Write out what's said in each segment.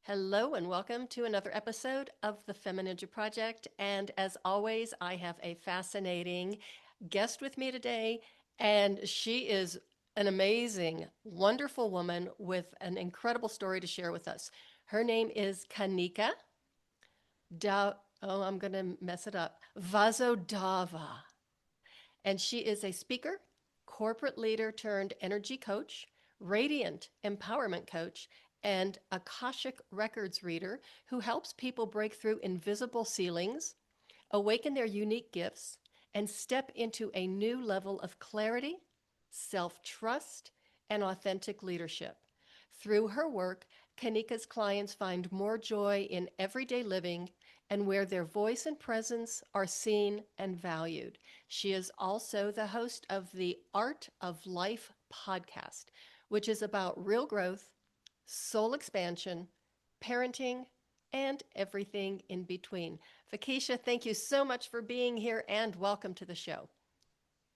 Hello and welcome to another episode of the FemiNinja Project. And as always, I have a fascinating guest with me today, and she is an amazing, wonderful woman with an incredible story to share with us. Her name is Kanika I'm going to mess it up. Vasudava. And she is a speaker, corporate leader turned energy coach, radiant empowerment coach, and Akashic Records Reader who helps people break through invisible ceilings, awaken their unique gifts, and step into a new level of clarity, self trust, and authentic leadership. Through her work, Kanika's clients find more joy in everyday living and where their voice and presence are seen and valued. She is also the host of the Art of Life podcast, which is about real growth, soul expansion, parenting, and everything in between. Vakisha, thank you so much for being here and welcome to the show.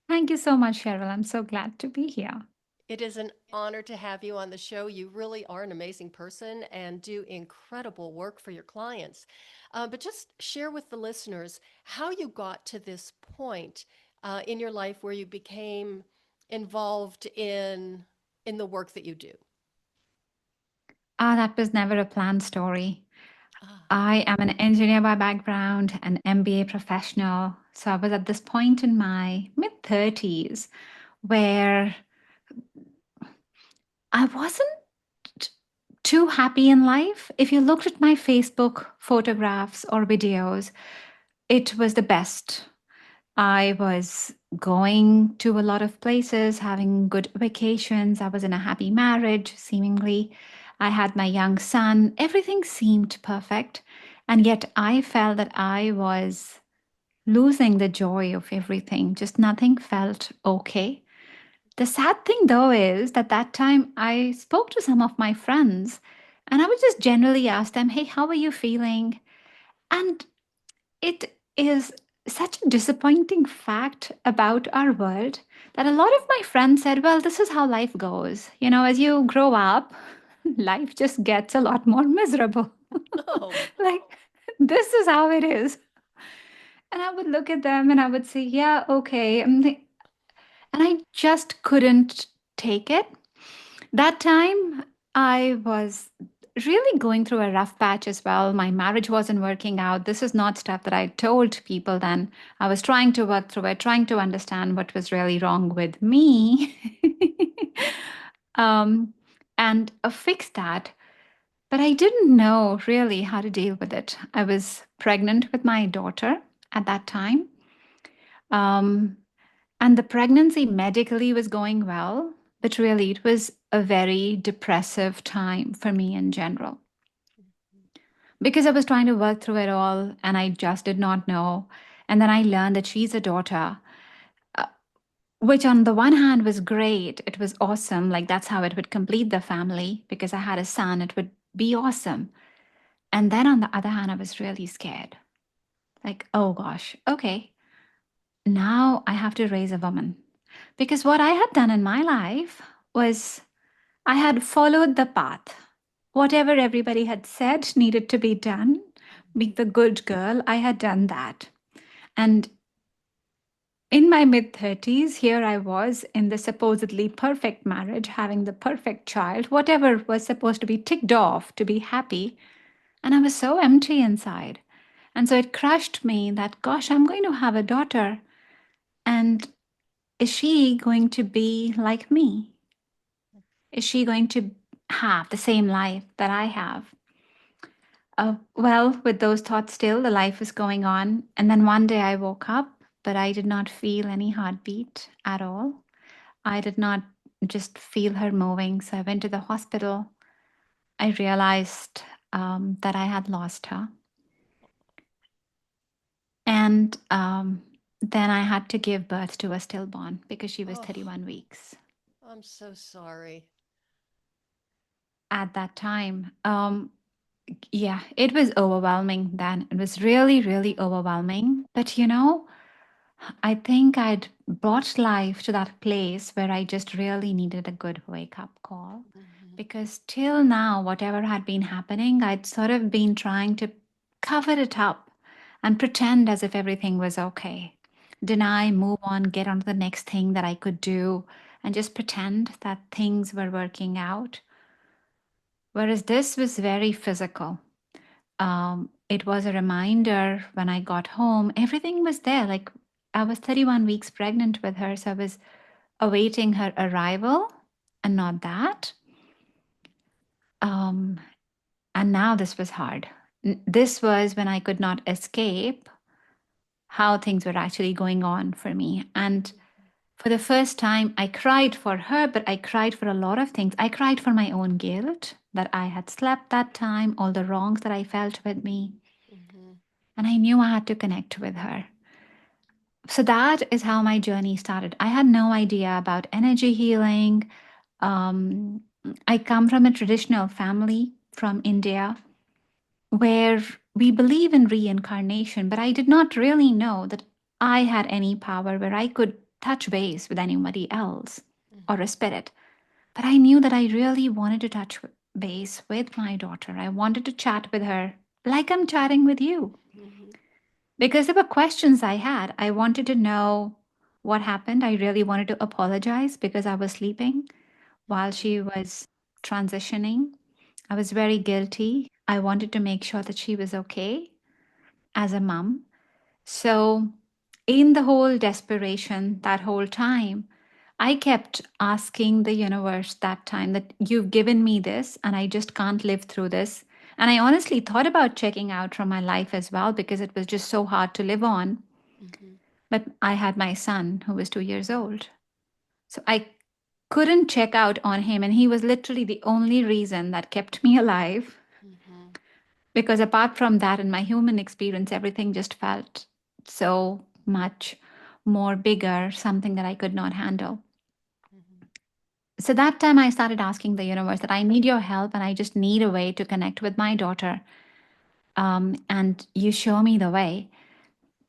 Thank you so much, Cheryl. I'm so glad to be here. It is an honor to have you on the show. You really are an amazing person and do incredible work for your clients. But just share with the listeners how you got to this point in your life where you became involved in the work that you do. That was never a planned story. Ah, I am an engineer by background, an MBA professional. So I was at this point in my mid 30s where I wasn't too happy in life. If you looked at my Facebook photographs or videos, it was the best. I was going to a lot of places, having good vacations. I was in a happy marriage, seemingly. I had my young son. Everything seemed perfect. And yet I felt that I was losing the joy of everything. Just nothing felt okay. The sad thing, though, is that time I spoke to some of my friends and I would just generally ask them, hey, how are you feeling? And it is such a disappointing fact about our world that a lot of my friends said, well, this is how life goes. As you grow up, life just gets a lot more miserable. oh, Like, this is how it is. And I would look at them and I would say, yeah, okay. And I just couldn't take it. That time, I was really going through a rough patch as well. My marriage wasn't working out. This is not stuff that I told people then. I was trying to work through it, trying to understand what was really wrong with me um, and fix that. But I didn't know really how to deal with it. I was pregnant with my daughter at that time. Um, and the pregnancy medically was going well, but really it was a very depressive time for me in general because I was trying to work through it all and I just did not know. And then I learned that she's a daughter, uh, which on the one hand was great. It was awesome. Like that's how it would complete the family because I had a son. It would be awesome. And then on the other hand, I was really scared. Like, oh gosh, okay, now I have to raise a woman. Because what I had done in my life was I had followed the path. Whatever everybody had said needed to be done, being the good girl, I had done that. And in my mid 30s, here I was in the supposedly perfect marriage, having the perfect child, whatever was supposed to be ticked off to be happy. And I was so empty inside. And so it crushed me that, gosh, I'm going to have a daughter. And is she going to be like me? Is she going to have the same life that I have? Well, with those thoughts still, the life was going on. And then one day I woke up, but I did not feel any heartbeat at all. I did not just feel her moving. So I went to the hospital. I realized that I had lost her. And then I had to give birth to a stillborn because she was oh, 31 weeks I'm so sorry. at that time. Yeah, it was overwhelming then. It was really, really overwhelming. But I think I'd brought life to that place where I just really needed a good wake up call. because till now, whatever had been happening, I'd sort of been trying to cover it up and pretend as if everything was okay. Deny, move on, get on to the next thing that I could do, and just pretend that things were working out. Whereas this was very physical. It was a reminder when I got home, everything was there. Like I was 31 weeks pregnant with her, so I was awaiting her arrival and not that. Um, and now this was hard. This was when I could not escape how things were actually going on for me. And for the first time, I cried for her, but I cried for a lot of things. I cried for my own guilt that I had slept that time, all the wrongs that I felt with me. Mm-hmm. And I knew I had to connect with her. So that is how my journey started. I had no idea about energy healing. Um, I come from a traditional family from India where we believe in reincarnation, but I did not really know that I had any power where I could touch base with anybody else or Mm-hmm. a spirit. But I knew that I really wanted to touch base with my daughter. I wanted to chat with her like I'm chatting with you. Mm-hmm. Because there were questions I had. I wanted to know what happened. I really wanted to apologize because I was sleeping while Mm-hmm. she was transitioning. I was very guilty. I wanted to make sure that she was okay as a mom. So, in the whole desperation, that whole time, I kept asking the universe that time that you've given me this and I just can't live through this. And I honestly thought about checking out from my life as well because it was just so hard to live on. Mm-hmm. But I had my son who was 2 years old. So I couldn't check out on him. And he was literally the only reason that kept me alive. Mm-hmm. Because apart from that, in my human experience, everything just felt so much more bigger, something that I could not handle. Mm-hmm. So that time I started asking the universe that I need your help and I just need a way to connect with my daughter. And you show me the way.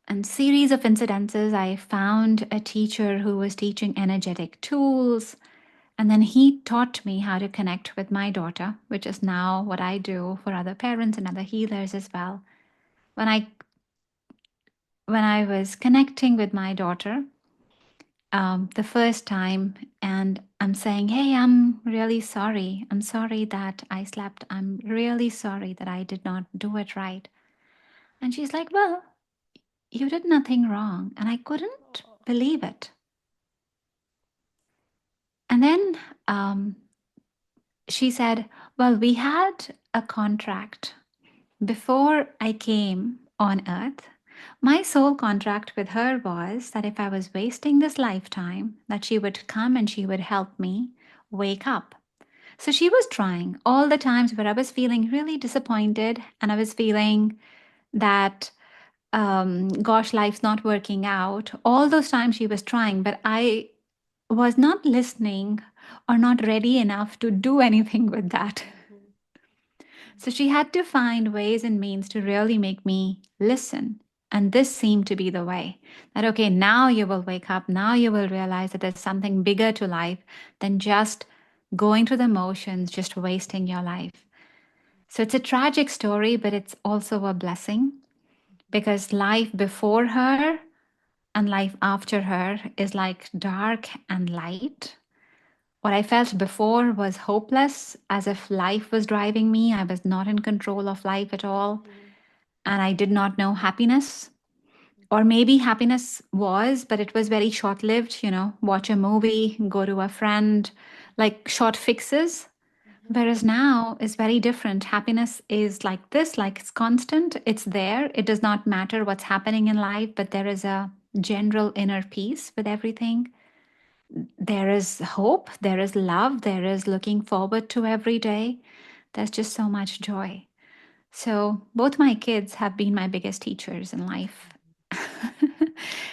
And series of incidences, I found a teacher who was teaching energetic tools. And then he taught me how to connect with my daughter, which is now what I do for other parents and other healers as well. When I when I was connecting with my daughter the first time, and I'm saying, "Hey, I'm really sorry. I'm sorry that I slept. I'm really sorry that I did not do it right." And she's like, "Well, you did nothing wrong." And I couldn't Oh. believe it. And then um, she said, "Well, we had a contract before I came on earth. My sole contract with her was that if I was wasting this lifetime, that she would come and she would help me wake up." So she was trying all the times where I was feeling really disappointed and I was feeling that, gosh, life's not working out. All those times she was trying, but I was not listening or not ready enough to do anything with that. Mm-hmm. So she had to find ways and means to really make me listen. And this seemed to be the way that, okay, now you will wake up. Now you will realize that there's something bigger to life than just going through the motions, just wasting your life. So it's a tragic story, but it's also a blessing because life before her and life after her is like dark and light. What I felt before was hopeless, as if life was driving me. I was not in control of life at all. Mm-hmm. And I did not know happiness. Or maybe happiness was, but it was very short lived. Watch a movie, go to a friend, like short fixes. Mm-hmm. Whereas now is very different. Happiness is like this, like it's constant, it's there. It does not matter what's happening in life, but there is a general inner peace with everything. There is hope, there is love, there is looking forward to every day. There's just so much joy. So, both my kids have been my biggest teachers in life.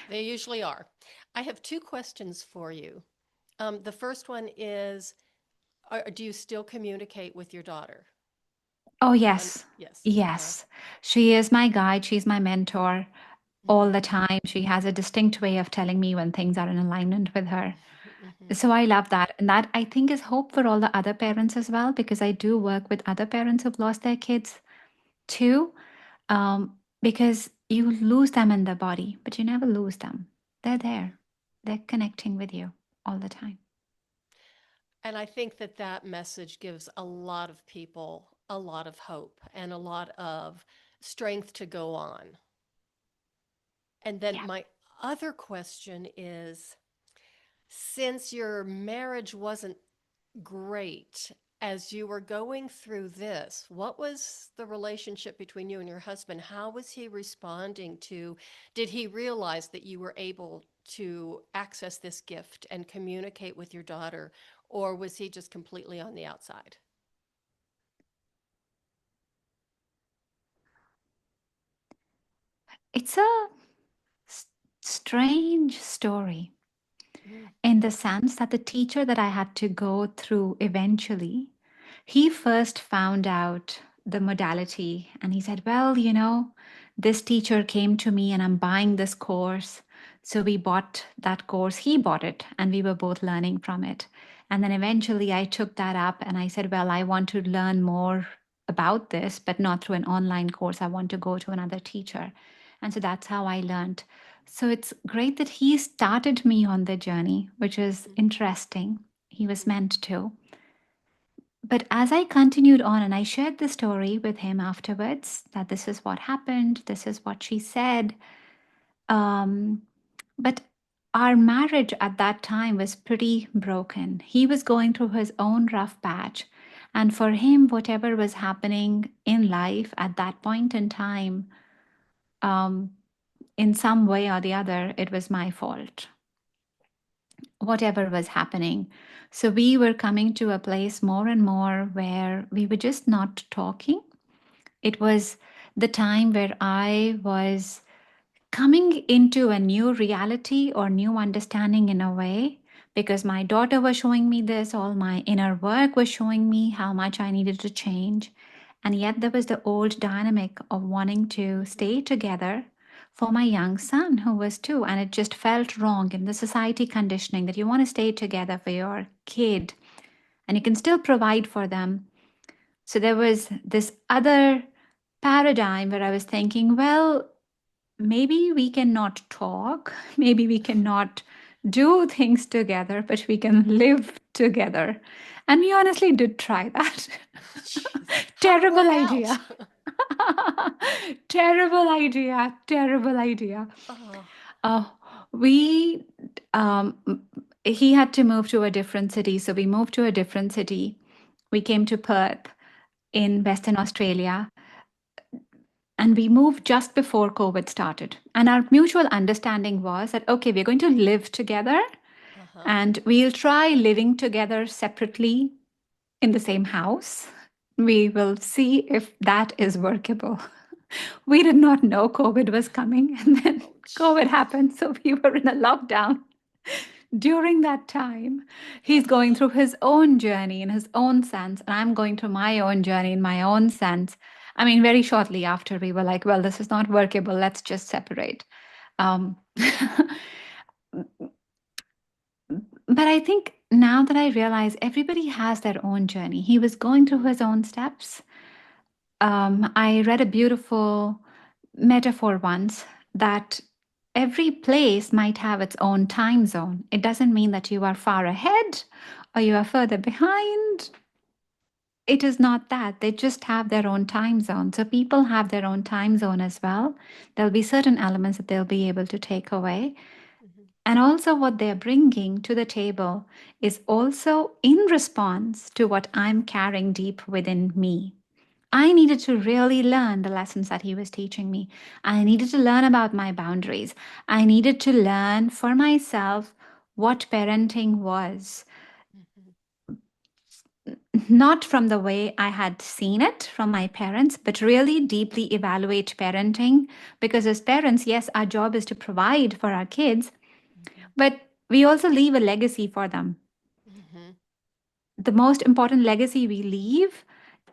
They usually are. I have two questions for you. The first one is, do you still communicate with your daughter? Oh, On yes. yes. Okay. Yes. She is my guide. She's my mentor all Mm-hmm. the time. She has a distinct way of telling me when things are in alignment with her. So I love that. And that I think is hope for all the other parents as well, because I do work with other parents who've lost their kids too. Because you lose them in the body, but you never lose them. They're Mhm. there, they're connecting with you all the time. And I think that that message gives a lot of people a lot of hope and a lot of strength to go on. And then Yeah. my other question is, since your marriage wasn't great, as you were going through this, what was the relationship between you and your husband? How was he responding to, did he realize that you were able to access this gift and communicate with your daughter, or was he just completely on the outside? It's a s- strange story Mm, in the sense that the teacher that I had to go through eventually, he first found out the modality and he said, well, this teacher came to me and I'm buying this course. So we bought that course. He bought it and we were both learning from it. And then eventually I took that up and I said, well, I want to learn more about this, but not through an online course. I want to go to another teacher. And so that's how I learned. So it's great that he started me on the journey, which is mhm, interesting. He was mhm, meant to. But as I continued on and I shared the story with him afterwards, that this is what happened, this is what she said. Um, but our marriage at that time was pretty broken. He was going through his own rough patch. And for him, whatever was happening in life at that point in time, um, in some way or the other, it was my fault, whatever was happening. So we were coming to a place more and more where we were just not talking. It was the time where I was coming into a new reality or new understanding in a way, because my daughter was showing me this, all my inner work was showing me how much I needed to change. And yet there was the old dynamic of wanting to mhm, stay together for my young son who was two. And it just felt wrong in the society conditioning that you want to stay together for your kid and you can still provide for them. So there was this other paradigm where I was thinking, well, maybe we cannot talk, maybe we cannot do things together, but we can live together. And we honestly did try that. Jeez. How'd it work Terrible out? idea. Terrible idea. Terrible idea. Oh, Uh, we, um, he had to move to a different city. So we moved to a different city. We came to Perth in Western Australia. And we moved just before COVID started. And our mutual understanding was that, okay, we're going to live together uh-huh. and we'll try living together separately in the same house. We will see if that is workable. We did not know COVID was coming, and then Oh, COVID gee. happened. So we were in a lockdown during that time. He's going Uh-huh. through his own journey in his own sense, and I'm going through my own journey in my own sense. I mean, very shortly after, we were like, well, this is not workable. Let's just separate. Um, but I think now that I realize everybody has their own journey, he was going through Mhm, his own steps. I read a beautiful metaphor once that every place might have its own time zone. It doesn't mean that you are far ahead or you are further behind. It is not that. They just have their own time zone. So people have their own time zone as well. There'll be certain elements that they'll be able to take away. mhm, And also, what they're bringing to the table is also in response to what I'm carrying deep within me. I needed to really learn the lessons that he was teaching me. I needed to learn about my boundaries. I needed to learn for myself what parenting was, mhm, not from the way I had seen it from my parents, but really deeply evaluate parenting. Because as parents, yes, our job is to provide for our kids, mhm, but we also leave a legacy for them. mhm, The most important legacy we leave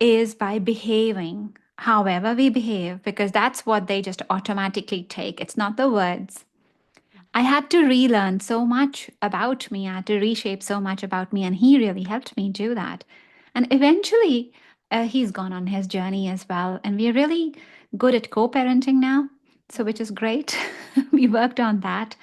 is by behaving however we behave, because that's what they just automatically take. It's not the words. I had to relearn so much about me. I had to reshape so much about me, and he really helped me do that. And eventually, he's gone on his journey as well. And we're really good at co parenting now, so which Mm-hmm. is great. We worked on that.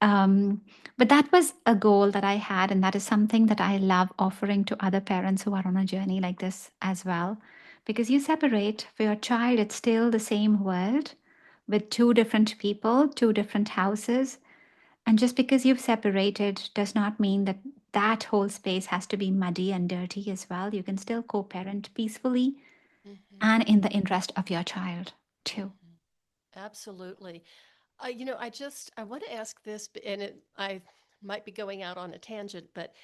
Um, but that was a goal that I had, and that is something that I love offering to other parents who are on a journey like this as well. Because you separate for your child, it's still the same world with two different people, two different houses. And just because you've separated does not mean that that whole space has to be muddy and dirty as well. You can still co parent peacefully Mm-hmm. and in the interest of your child too. Mm-hmm. Absolutely. I want to ask this, I might be going out on a tangent, but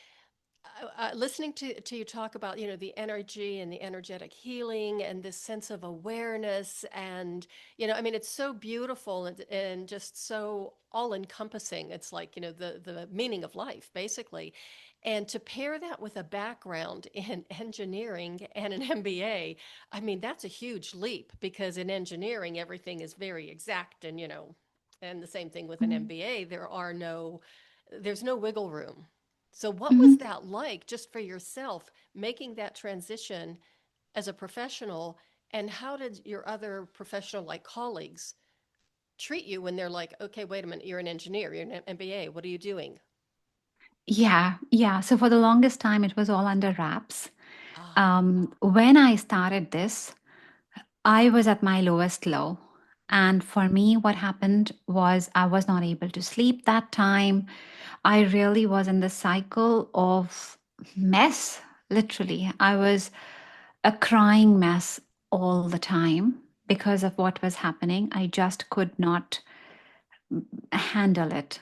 listening to you talk about, the energy and the energetic healing and this sense of awareness, and I mean, it's so beautiful and just so all encompassing. It's like, the meaning of life, basically. And to pair that with a background in engineering and an MBA, I mean, that's a huge leap, because in engineering everything is very exact, and the same thing with an Mhm. MBA, there's no wiggle room. So, what was Mhm. that like just for yourself, making that transition as a professional? And how did your other professional, like colleagues, treat you when they're like, okay, wait a minute, you're an engineer, you're an MBA, what are you doing? Yeah, yeah. So for the longest time, it was all under wraps. Ah, When I started this, I was at my lowest low. And for me, what happened was I was not able to sleep that time. I really was in the cycle of mess, literally. I was a crying mess all the time because of what was happening. I just could not handle it.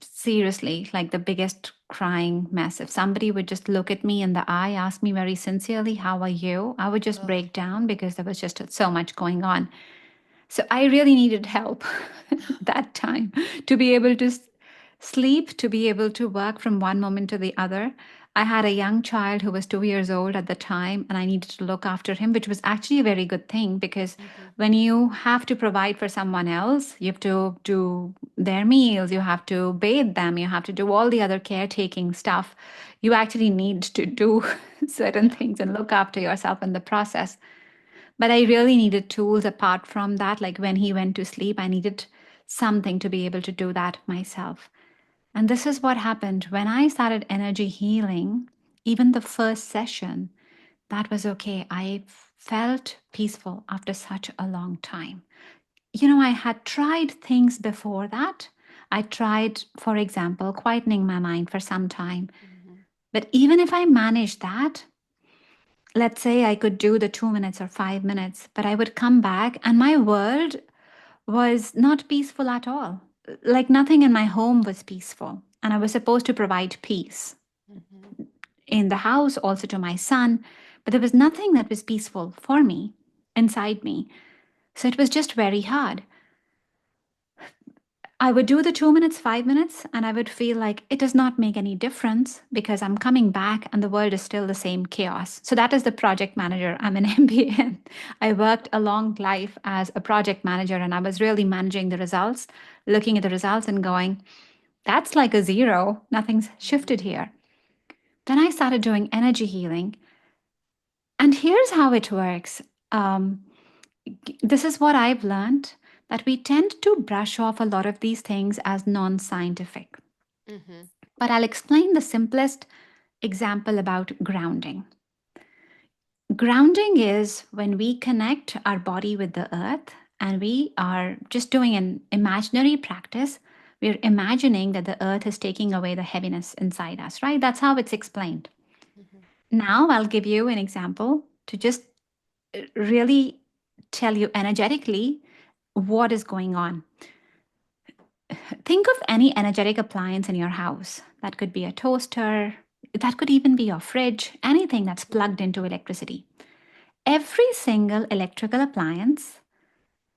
Seriously, like the biggest crying mess. If somebody would just look at me in the eye, ask me very sincerely, "How are you?" I would just oh, break down because there was just so much going on. So I really needed help that time to be able to sleep, to be able to work from one moment to the other. I had a young child who was 2 years old at the time, and I needed to look after him, which was actually a very good thing because mm-hmm, when you have to provide for someone else, you have to do their meals, you have to bathe them, you have to do all the other caretaking stuff. You actually need to do certain yeah, things and look after yourself in the process. But I really needed tools apart from that. Like when he went to sleep, I needed something to be able to do that myself. And this is what happened when I started energy healing, even the first session, that was okay. I felt peaceful after such a long time. I had tried things before that. I tried, for example, quietening my mind for some time. mm-hmm, But even if I managed that, let's say I could do the 2 minutes or 5 minutes, but I would come back and my world was not peaceful at all. Like nothing in my home was peaceful. And I was supposed to provide peace mm-hmm, in the house, also to my son. But there was nothing that was peaceful for me inside me. So it was just very hard. I would do the 2 minutes, 5 minutes, and I would feel like it does not make any difference because I'm coming back and the world is still the same chaos. So that is the project manager. I'm an MBA. I worked a long life as a project manager and I was really managing the results, looking at the results and going, that's like a zero. Nothing's mm-hmm, shifted here. Then I started doing energy healing. And here's how it works. Um, this is what I've learned, that we tend to brush off a lot of these things as non scientific. mm-hmm, But I'll explain the simplest example about grounding. Grounding is when we connect our body with the earth and we are just doing an imaginary practice. We're imagining that the earth is taking away the heaviness inside us, right? That's how it's explained. mm-hmm, Now, I'll give you an example to just really tell you energetically what is going on. Think of any energetic appliance in your house. That could be a toaster, that could even be your fridge, anything that's plugged into electricity. Every single electrical appliance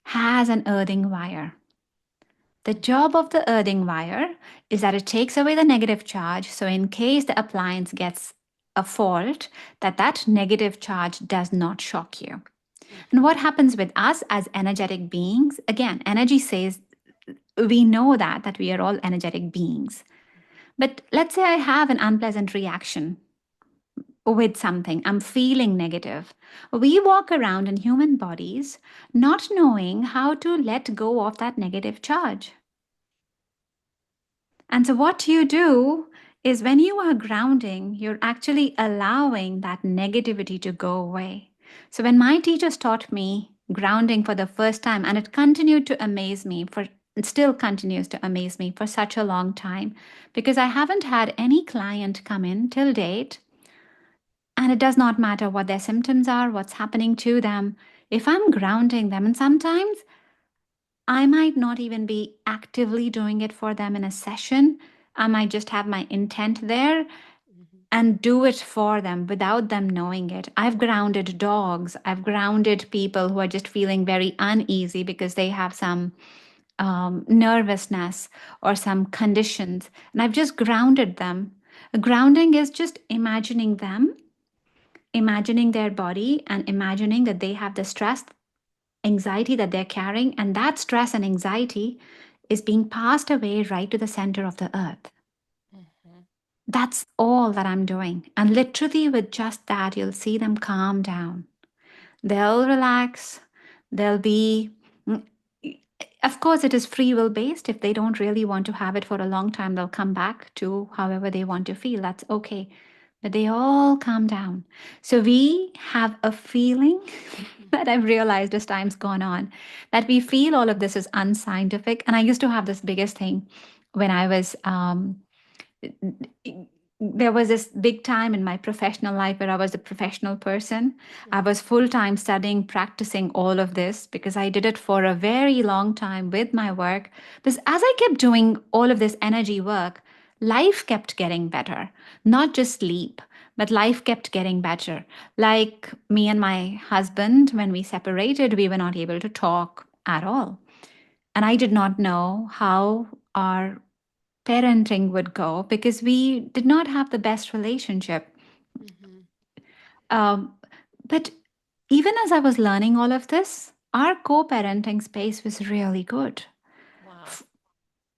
has an earthing wire. The job of the earthing wire is that it takes away the negative charge, so in case the appliance gets a fault, that negative charge does not shock you. And mm-hmm, what happens with us as energetic beings? Again, energy says we know that we are all energetic beings. But let's say I have an unpleasant reaction with something, I'm feeling negative. We walk around in human bodies not knowing how to let go of that negative charge. And so, what you do is when you are grounding, you're actually allowing that negativity to go away. So, when my teachers taught me grounding for the first time, and it continued to amaze me for it still continues to amaze me for such a long time, because I haven't had any client come in till date, and it does not matter what their symptoms are, what's happening to them. If I'm grounding them, and sometimes I might not even be actively doing it for them in a session. I might just have my intent there and do it for them without them knowing it. I've grounded dogs. I've grounded people who are just feeling very uneasy because they have some nervousness or some conditions. And I've just grounded them. Grounding is just imagining them, imagining their body, and imagining that they have the stress, anxiety that they're carrying, and that stress and anxiety is being passed away right to the center of the earth. That's all that I'm doing. And literally, with just that, you'll see them calm down. They'll relax. They'll be, of course, it is free will based. If they don't really want to have it for a long time, they'll come back to however they want to feel. That's okay. But they all calm down. So we have a feeling that I've realized as time's gone on, that we feel all of this is unscientific. And I used to have this biggest thing when I was there was this big time in my professional life where I was a professional person. I was full time studying, practicing all of this because I did it for a very long time with my work. Because as I kept doing all of this energy work, life kept getting better, not just sleep, but life kept getting better. Like me and my husband, when we separated, we were not able to talk at all. And I did not know how our parenting would go because we did not have the best relationship. Um, but even as I was learning all of this, our co parenting space was really good. Wow.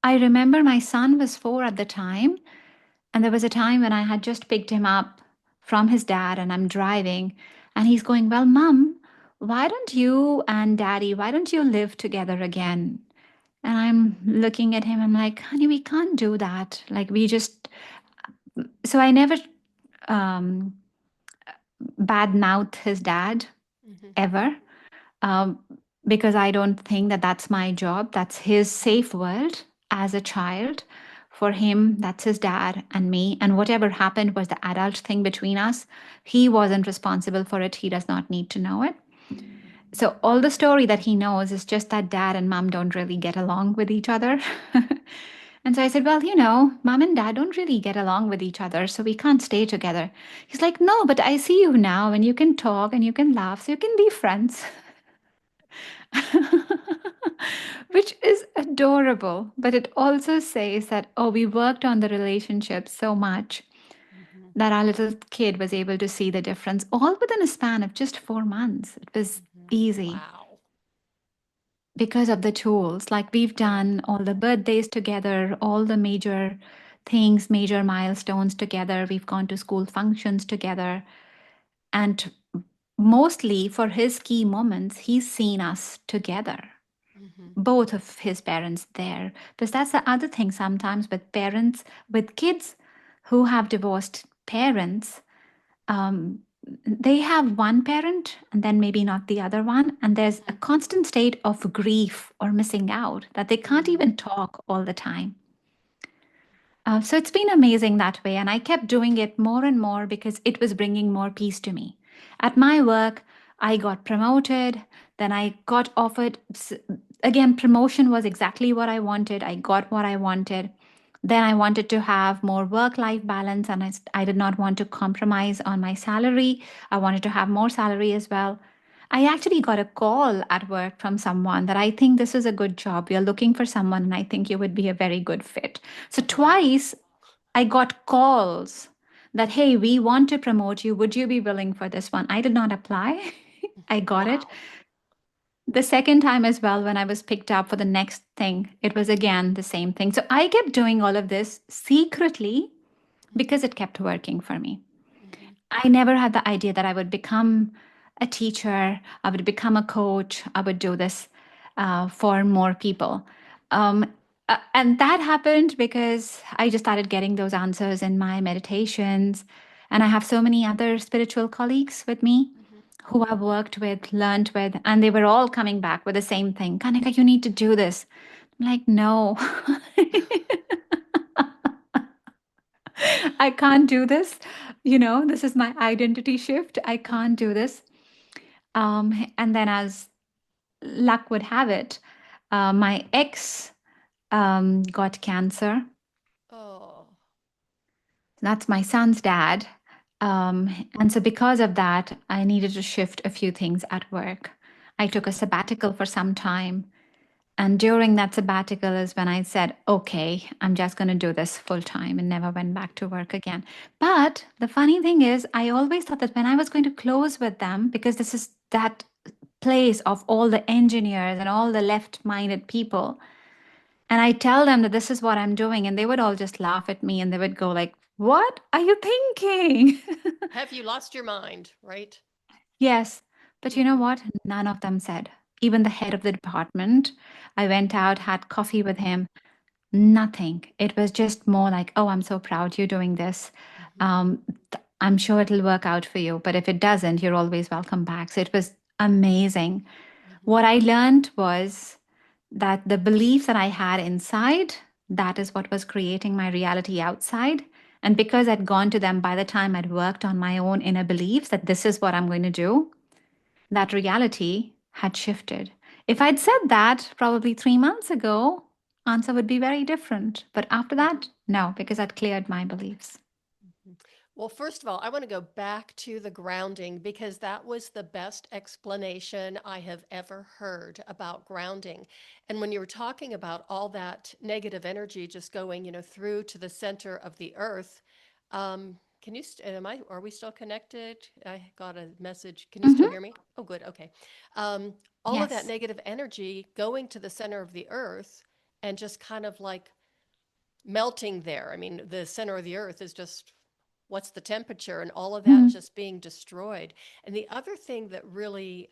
I remember my son was 4 at the time, and there was a time when I had just picked him up from his dad and I'm driving, and he's going, "Well, mom, why don't you and daddy, why don't you live together again?" And I'm looking at him, I'm like, "Honey, we can't do that. Like, we just," so I never um, bad mouth his dad ever, um, because I don't think that that's my job. That's his safe world as a child. For him, that's his dad and me. And whatever happened was the adult thing between us. He wasn't responsible for it. He does not need to know it. So all the story that he knows is just that dad and mom don't really get along with each other. And so I said, "Well, mom and dad don't really get along with each other, so we can't stay together." He's like, "No, but I see you now and you can talk and you can laugh, so you can be friends." Which is adorable. But it also says that, oh, we worked on the relationship so much that our little kid was able to see the difference all within a span of just 4 months. It was easy Wow. because of the tools. Like we've Yeah. done all the birthdays together, all the major things, major milestones together. We've gone to school functions together. And mostly for his key moments, he's seen us together, both of his parents there. Because that's the other thing sometimes with parents, with kids who have divorced parents, um, they have one parent and then maybe not the other one. And there's a constant state of grief or missing out that they can't even talk all the time. So it's been amazing that way. And I kept doing it more and more because it was bringing more peace to me. At my work, I got promoted. Then I got offered, again, promotion was exactly what I wanted. I got what I wanted. Then I wanted to have more work life balance, and I did not want to compromise on my salary. I wanted to have more salary as well. I actually got a call at work from someone that I think this is a good job. We are looking for someone, and I think you would be a very good fit. So, Wow. twice I got calls that, hey, we want to promote you. Would you be willing for this one? I did not apply. I got it. Wow. The second time as well, when I was picked up for the next thing, it was again the same thing. So I kept doing all of this secretly because it kept working for me. Mm-hmm. I never had the idea that I would become a teacher, I would become a coach, I would do this for more people. Um, and that happened because I just started getting those answers in my meditations. And I have so many other spiritual colleagues with me Mm-hmm. who I've worked with, learned with, and they were all coming back with the same thing. Kanika, you need to do this. I'm like, no. I can't do this. This is my identity shift. I Mm-hmm. can't do this. And then, as luck would have it, my ex got cancer. Oh. That's my son's dad. And so, because of that, I needed to shift a few things at work. I took a sabbatical for some time. And during that sabbatical is when I said, okay, I'm just going to do this full time and never went back to work again. But the funny thing is, I always thought that when I was going to close with them, because this is that place of all the engineers and all the left minded people, and I tell them that this is what I'm doing, and they would all just laugh at me and they would go, like, what are you thinking? Have you lost your mind, right? Yes. But you know Mm-hmm. what? None of them said. Even the head of the department, I went out, had coffee with him. Nothing. It was just more like, oh, I'm so proud you're doing this. Mm-hmm. I'm sure it'll work out for you. But if it doesn't, you're always welcome back. So it was amazing. Mm-hmm. What I learned was that the beliefs that I had inside, that is what was creating my reality outside. And because I'd gone to them by the time I'd worked on my own inner beliefs that this is what I'm going to do, that reality had shifted. If I'd Mm-hmm. said that probably 3 months ago, answer would be very different. But after Mm-hmm. that, no, because I'd cleared my beliefs. Mhm. Well, first of all, I want to go back to the grounding because that was the best explanation I have ever heard about grounding. And when you were talking about all that negative energy just going, through to the center of the earth, can you, are we still connected? I got a message. Can you still Hmm. hear me? Oh, good. Okay. Um, all of that Yes. negative energy going to the center of the earth and just kind of like melting there. I mean, the center of the earth is just what's the temperature and all of that Mm-hmm. just being destroyed. And the other thing that really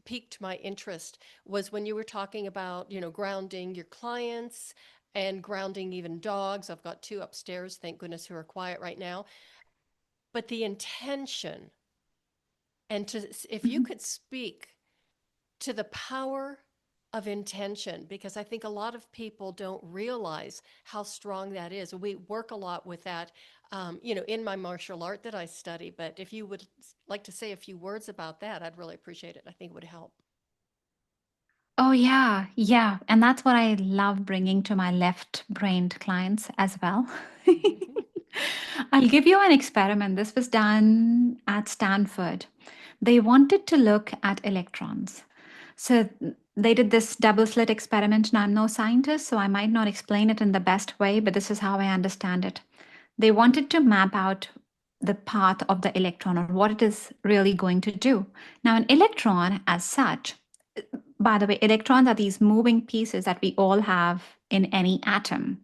piqued my interest was when you were talking about, grounding your clients and grounding even dogs. I've got two upstairs, thank goodness, who are quiet right now. But the intention, and if you could speak to the power of intention, because I think a lot of people don't realize how strong that is. We work a lot with that, in my martial art that I study. But if you would like to say a few words about that, I'd really appreciate it. I think it would help. Oh, yeah. Yeah. And that's what I love bringing to my left brained clients as well. I'll give you an experiment. This was done at Stanford. They wanted to look at electrons. So they did this double slit experiment. Now, I'm no scientist, so I might not explain it in the best way, but this is how I understand it. They wanted to map out the path of the electron or what it is really going to do. Now, an electron, as such, by the way, electrons are these moving pieces that we all have in any atom.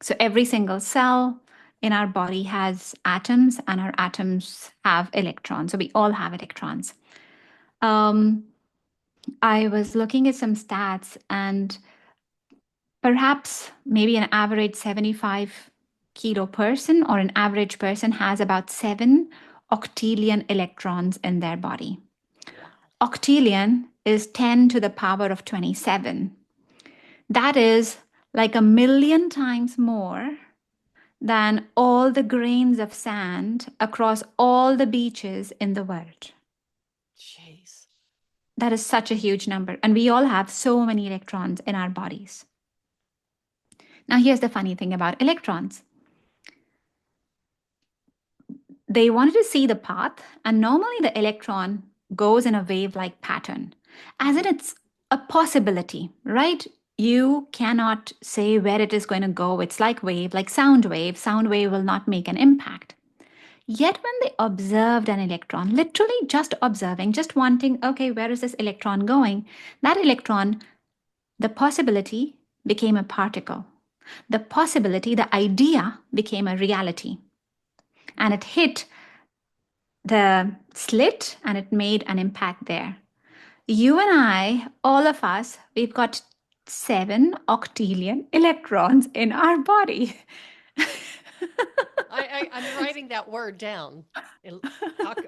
So every single cell in our body has atoms, and our atoms have electrons. So we all have electrons. Um, I was looking at some stats, and perhaps maybe an average 75 kilo person or an average person has about 7 octillion electrons in their body. Wow. Octillion is 10 to the power of 27. That is like a million times more than all the grains of sand across all the beaches in the world. Jeez. That is such a huge number. And we all have so many electrons in our bodies. Now, here's the funny thing about electrons. They wanted to see the path, and normally the electron goes in a wave like pattern, as in Mm-hmm. it's a possibility, right? You cannot say where it is going to go. It's like wave, like sound wave. Sound wave will not make an impact. Yet when they observed an electron, literally just observing, just wanting, okay, where is this electron going? That electron, the possibility became a particle. The possibility, the idea became a reality. And it hit the slit and it made an impact there. You and I, all of us, we've got 7 octillion electrons in our body. I'm writing that word down.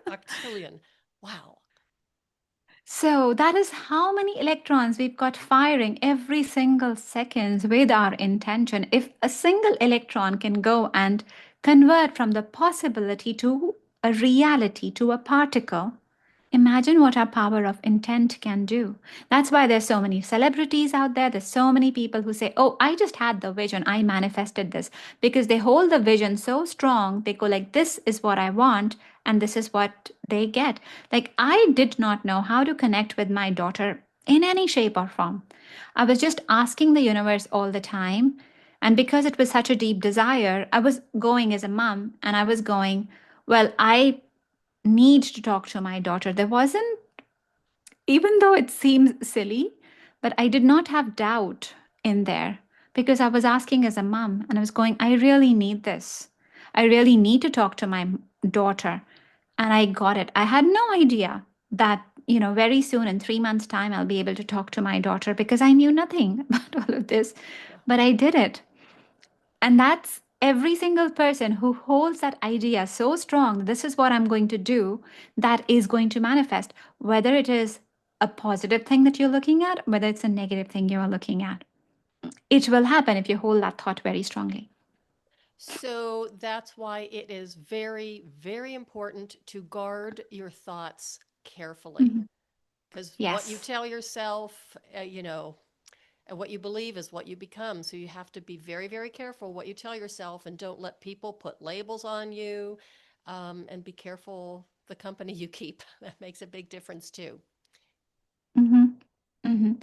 Octillion. Wow. So that is how many electrons we've got firing every single seconds with our intention. If a single electron can go and convert from the possibility to a reality, to a particle, imagine what our power of intent can do. That's why there's so many celebrities out there. There's so many people who say, "Oh, I just had the vision. I manifested this." Because they hold the vision so strong, they go like, "This is what I want." And this is what they get. Like, I did not know how to connect with my daughter in any shape or form. I was just asking the universe all the time. And because it was such a deep desire, I was going as a mom and I was going, well, I need to talk to my daughter. There wasn't, even though it seems silly, but I did not have doubt in there because I was asking as a mom and I was going, I really need this. I really need to talk to my daughter. And I got it. I had no idea that, very soon in 3 months' time, I'll be able to talk to my daughter because I knew nothing about all of this. Yeah. But I did it. And that's every single person who holds that idea so strong, this is what I'm going to do, that is going to manifest, whether it is a positive thing that you're looking at, whether it's a negative thing you're looking at. It will happen if you hold that thought very strongly. So that's why it is very, very important to guard your thoughts carefully. Mhm. Because what you Yes. tell yourself, and what you believe is what you become. So you have to be very, very careful what you tell yourself and don't let people put labels on you. And be careful the company you keep. That makes a big difference too. hmm hmm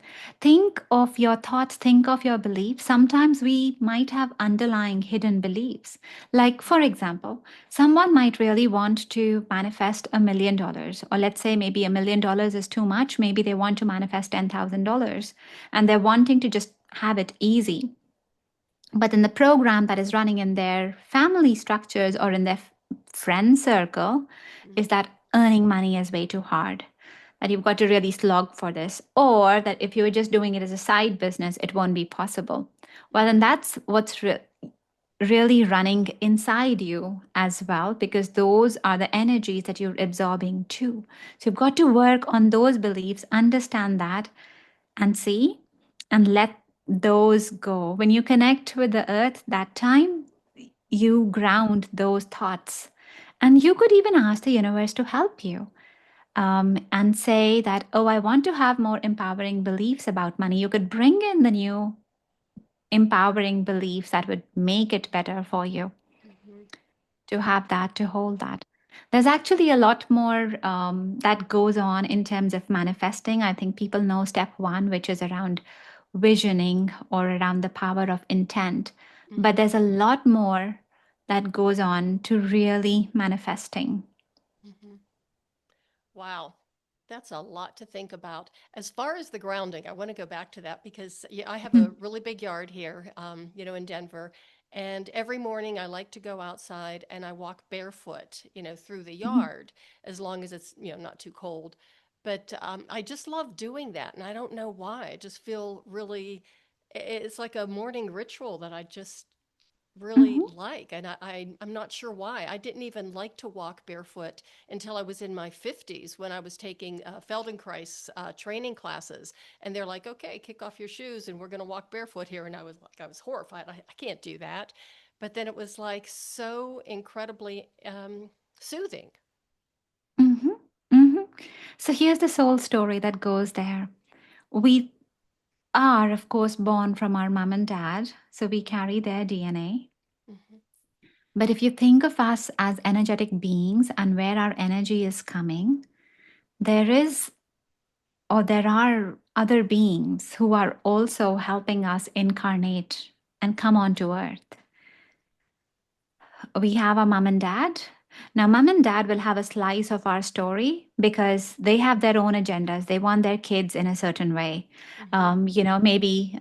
Think of your thoughts, think of your beliefs. Sometimes we might have underlying hidden beliefs. Like, for example, someone might really want to manifest $1 million, or let's say maybe $1 million is too much. Maybe they want to manifest $10,000 and they're wanting to just have it easy. But in the program that is running in their family structures or in their friend circle, is Mhm. that earning money is way too hard. That you've got to really slog for this, or that if you're just doing it as a side business, it won't be possible. Well, and Mhm. that's what's really running inside you as well, because those are the energies that you're absorbing too. So you've got to work on those beliefs, understand that, and see and let those go. When you connect with the earth that time, you ground those thoughts. And you could even ask the universe to help you, and say that, oh, I want to have more empowering beliefs about money. You could bring in the new empowering beliefs that would make it better for you Mhm. to have that, to hold that. There's actually a lot more that goes on in terms of manifesting. I think people know step one, which is around visioning or around the power of intent. But Mhm. there's a lot more that goes on to really manifesting. Mhm. Wow. That's a lot to think about. As far as the grounding, I want to go back to that because yeah, I have a Mhm, really big yard here, in Denver. And every morning I like to go outside and I walk barefoot, through the mhm, yard as long as it's, not too cold. But I just love doing that. And I don't know why. I just feel really, it's like a morning ritual that I just really mhm. like. And I'm not sure why. I didn't even like to walk barefoot until I was in my 50s when I was taking Feldenkrais training classes. And they're like, okay, kick off your shoes and we're going to walk barefoot here. And I was horrified. I can't do that. But then it was like so incredibly soothing. Mhm, mhm. So here's the soul story that goes there. We are, of course, born from our mom and dad, so we carry their DNA. Hmm. But if you think of us as energetic beings and where our energy is coming, there is, or there are other beings who are also helping us incarnate and come onto earth. We have our mom and dad, Now, mom and dad will have a slice of our story because they have their own agendas. They want their kids in a certain way. Mm-hmm. Maybe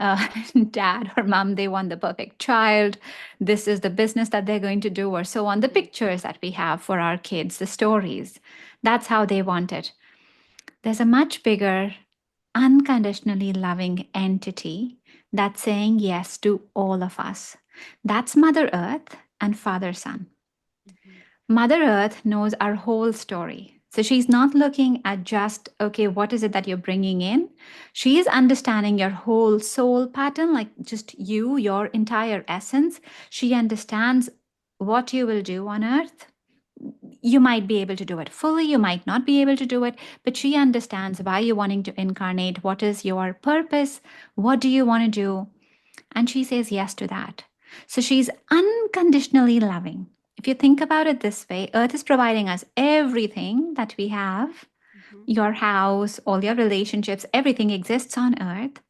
dad or mom, they want the perfect child. This is the business that they're going to do, or so on. The Mm-hmm. pictures that we have for our kids, the stories, that's how they want it. There's a much bigger, unconditionally loving entity that's saying yes to all of us. That's Mother Earth and Father Sun. Mm-hmm. Mother Earth knows our whole story. So she's not looking at just, okay, what is it that you're bringing in? She is understanding your whole soul pattern, like just you, your entire essence. She understands what you will do on earth. You might be able to do it fully, you might not be able to do it, but she understands why you're wanting to incarnate, what is your purpose, what do you want to do, and she says yes to that. So she's unconditionally loving. If you think about it this way, Earth is providing us everything that we have. Mm-hmm. Your house, all your relationships, everything exists on Earth.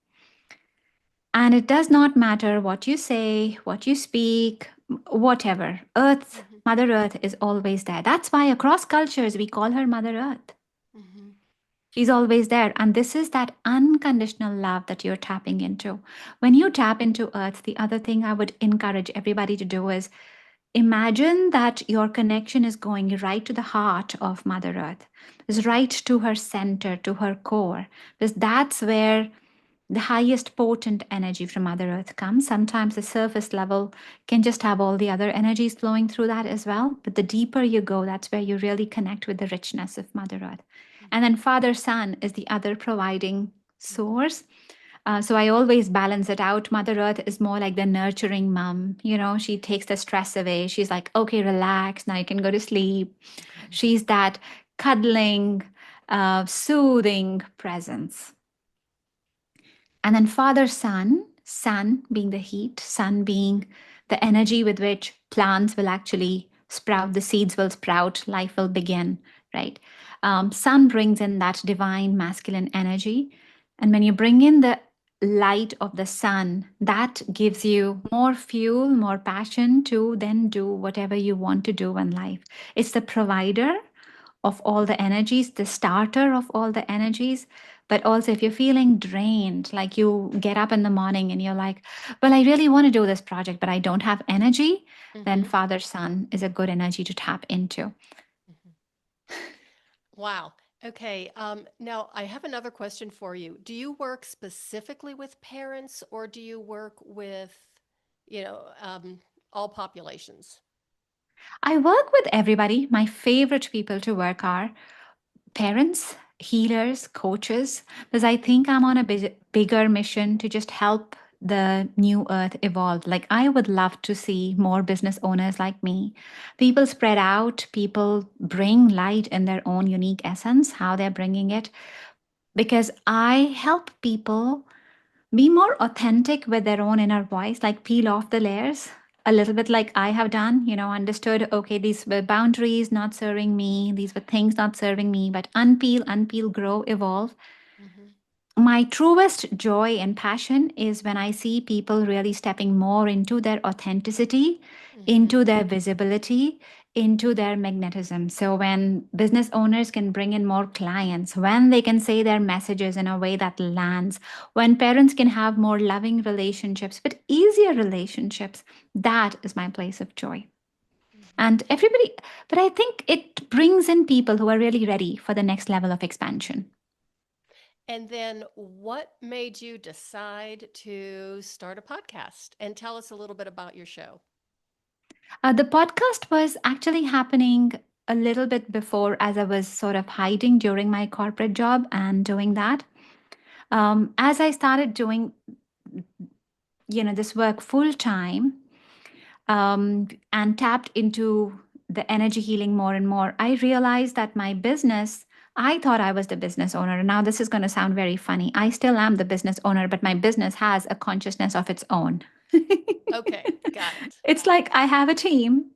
And it does not matter what you say, what you speak, whatever. Earth, Mm-hmm. Mother Earth is always there. That's why across cultures we call her Mother Earth. Mm-hmm. She's always there. And this is that unconditional love that you're tapping into. When you tap into Earth, the other thing I would encourage everybody to do is imagine that your connection is going right to the heart of Mother Earth, is right to her center, to her core, because that's where the highest potent energy from Mother Earth comes. Sometimes the surface level can just have all the other energies flowing through that as well. But the deeper you go, that's where you really connect with the richness of Mother Earth. And then Father Sun is the other providing Mm-hmm. source. So I always balance it out. Mother Earth is more like the nurturing mom. She takes the stress away. She's like, okay, relax. Now you can go to sleep. Okay. She's that cuddling, soothing presence. And then Father Sun, sun being the heat, sun being the energy with which plants will actually sprout, the seeds will sprout, life will begin, right? Sun brings in that divine masculine energy. And when you bring in the light of the sun, that gives you more fuel, more passion to then do whatever you want to do in life. It's the provider of all the energies, the starter of all the energies. But also, if you're feeling drained, like you get up in the morning and you're like, well, I really want to do this project, but I don't have energy, then Mm-hmm. Father Sun is a good energy to tap into. Mm-hmm. Wow. Okay. Now I have another question for you. Do you work specifically with parents or do you work with, you know, um, all populations? I work with everybody. My favorite people to work are parents, healers, coaches, because I Mm-hmm. think I'm on a bigger mission to just help the new earth evolve. Like, I would love to see more business owners like me. People spread out, people bring light in their own unique essence, how they're bringing it, because I help people be more authentic with their own inner voice, like peel off the layers a little bit, like I have done, understood, okay, these were boundaries not serving me, these were things not serving me, but unpeel, grow, evolve. Mm-hmm. My truest joy and passion is when I see people really stepping more into their authenticity, Mm-hmm. into their visibility, into their magnetism. So, when business owners can bring in more clients, when they can say their messages in a way that lands, when parents can have more loving relationships, but easier relationships, that is my place of joy. Mm-hmm. And everybody, but I think it brings in people who are really ready for the next level of expansion. And then what made you decide to start a podcast? And tell us a little bit about your show. The podcast was actually happening a little bit before, as I was sort of hiding during my corporate job and doing that. As I started doing, this work full time, and tapped into the energy healing more and more, I realized that my business, I thought I was the business owner. Now, this is going to sound very funny. I still am the business owner, but my business has a consciousness of its own. Okay, got it. It's like I have a team.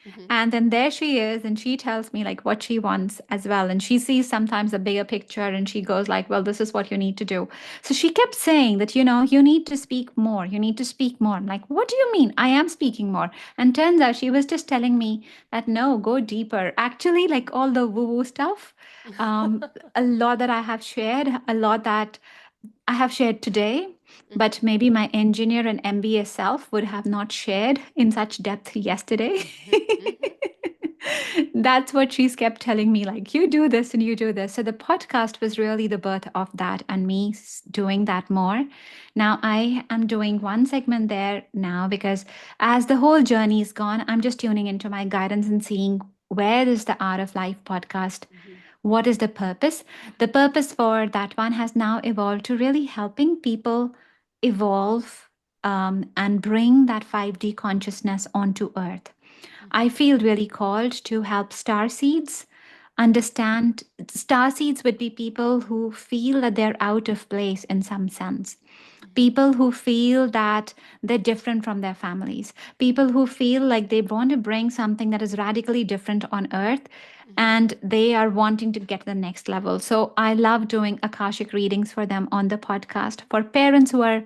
Mm-hmm. And then there she is, and she tells me like what she wants as well. And she sees sometimes a bigger picture and she goes like, well, this is what you need to do. So she kept saying that, you need to speak more. You need to speak more. I'm like, what do you mean? I am speaking more. And turns out she was just telling me that no, go deeper. Actually, like all the woo-woo stuff, a lot that I have shared, a lot that I have shared today, Mm-hmm. but maybe my engineer and MBA self would have not shared in such depth yesterday. Mm-hmm. Mm-hmm. That's what she's kept telling me, like, you do this and you do this. So the podcast was really the birth of that and me doing that more. Now I am doing one segment there now because as the whole journey is gone, I'm just tuning into my guidance and seeing where is the Art of Life podcast? Mm-hmm. What is the purpose? The purpose for that one has now evolved to really helping people evolve and bring that 5D consciousness onto Earth. I feel really called to help star seeds understand. Star seeds would be people who feel that they're out of place in some sense, Mm-hmm. people who feel that they're different from their families, people who feel like they want to bring something that is radically different on earth Mm-hmm. and they are wanting to get to the next level. So I love doing Akashic readings for them on the podcast for parents who are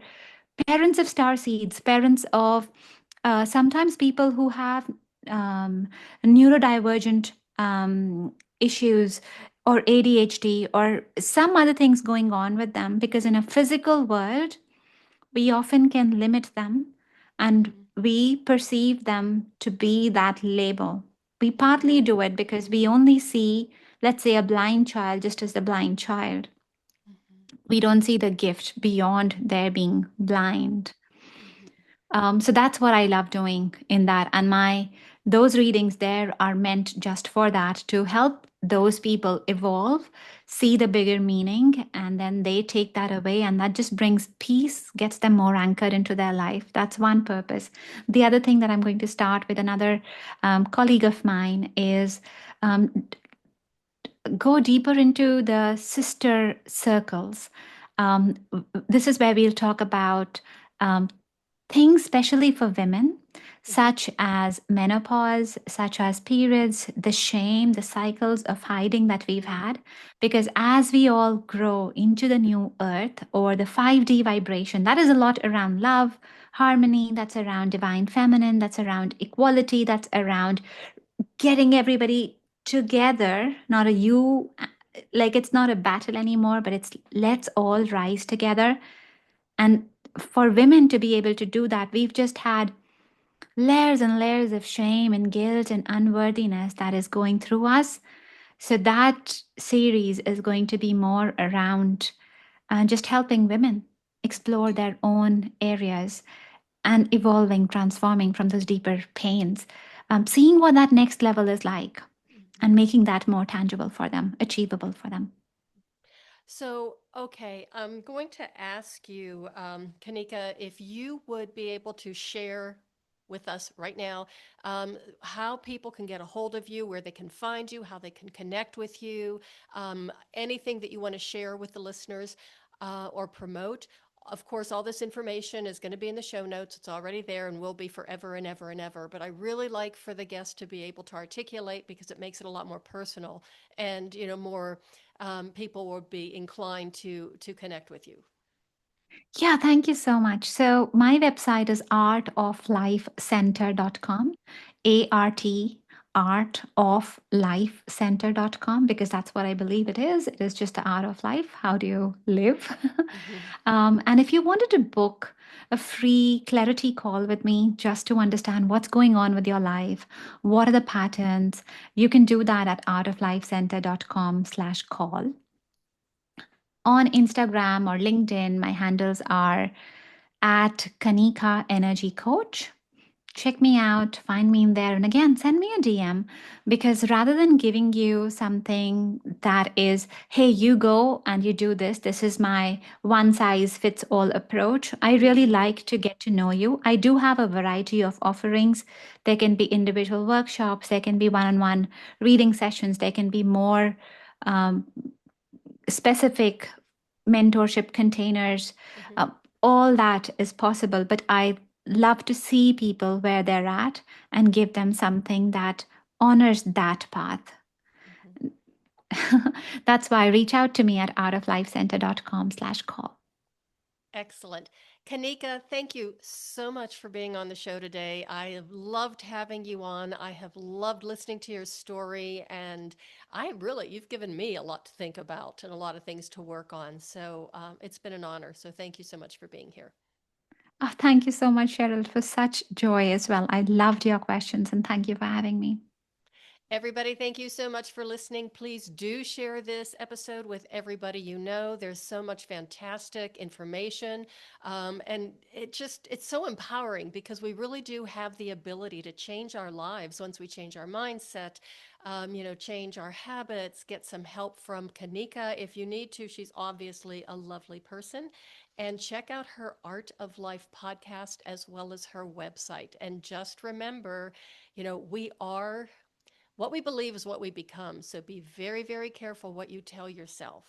parents of star seeds, parents of sometimes people who have um, neurodivergent issues or ADHD or some other things going on with them, because in a physical world, we often can limit them and Mm-hmm. we perceive them to be that label. We partly Mm-hmm. do it because we only see, let's say, a blind child just as the blind child. We don't see the gift beyond their being blind. Mm-hmm. So that's what I love doing in that. And those readings there are meant just for that, to help those people evolve, see the bigger meaning, and then they take that away. And that just brings peace, gets them more anchored into their life. That's one purpose. The other thing that I'm going to start with another colleague of mine is um, go deeper into the sister circles. Um, this is where we'll talk about um, things, especially for women, Mm-hmm. such as menopause, such as periods, the shame, the cycles of hiding that we've Mm-hmm. had. Because as we all grow into the new earth or the 5D vibration, that is a lot around love, harmony, that's around divine feminine, that's around equality, that's around getting everybody together, not a you, like it's not a battle anymore, but it's let's all rise together. And for women to be able to do that, we've just had layers and layers of shame and guilt and unworthiness that is going through us. So that series is going to be more around just helping women explore their own areas and evolving, transforming from those deeper pains, seeing what that next level is like and making that more tangible for them, achievable for them. So, okay, I'm going to ask you, Kanika, if you would be able to share with us right now how people can get a hold of you, where they can find you, how they can connect with you, anything that you want to share with the listeners or promote. Of course, all this information is going to be in the show notes. It's already there and will be forever and ever and ever. But I really like for the guest to be able to articulate because it makes it a lot more personal and, more people would be inclined to connect with you. Yeah, thank you so much. So my website is artoflifecenter.com, A-R-T, artoflifecenter.com, because that's what I believe it is. It is just the art of life. How do you live? Hmm. And if you wanted to book a free clarity call with me just to understand what's going on with your life, what are the patterns, you can do that at artoflifecenter.com/call. On Instagram or LinkedIn, my handles are at Kanika Energy Coach. Check me out, find me in there. And again, send me a DM, because rather than giving you something that is, hey, you go and you do this, this is my one size fits all approach, I really Hmm. like to get to know you. I do have a variety of offerings. There can be individual workshops, there can be one on one reading sessions, there can be more um, specific mentorship containers. Hmm. uh, all that is possible, but I love to see people where they're at and give them something that honors that path. Mhm. That's why reach out to me at outoflifecenter.com/call. Excellent. Kanika, thank you so much for being on the show today. I have loved having you on. I have loved listening to your story. And you've given me a lot to think about and a lot of things to work on. So it's been an honor. So thank you so much for being here. Oh, thank you so much, Cheryl, for such joy as well. I loved your questions and thank you for having me. Everybody, thank you so much for listening. Please do share this episode with everybody you know. There's so much fantastic information. And it's so empowering because we really do have the ability to change our lives once we change our mindset, change our habits, get some help from Kanika if you need to. She's obviously a lovely person. And check out her Art of Life podcast as well as her website. And just remember, we are what we believe is what we become. So be very, very careful what you tell yourself.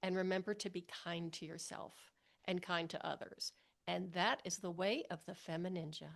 And remember to be kind to yourself and kind to others. And that is the way of the FemiNinja.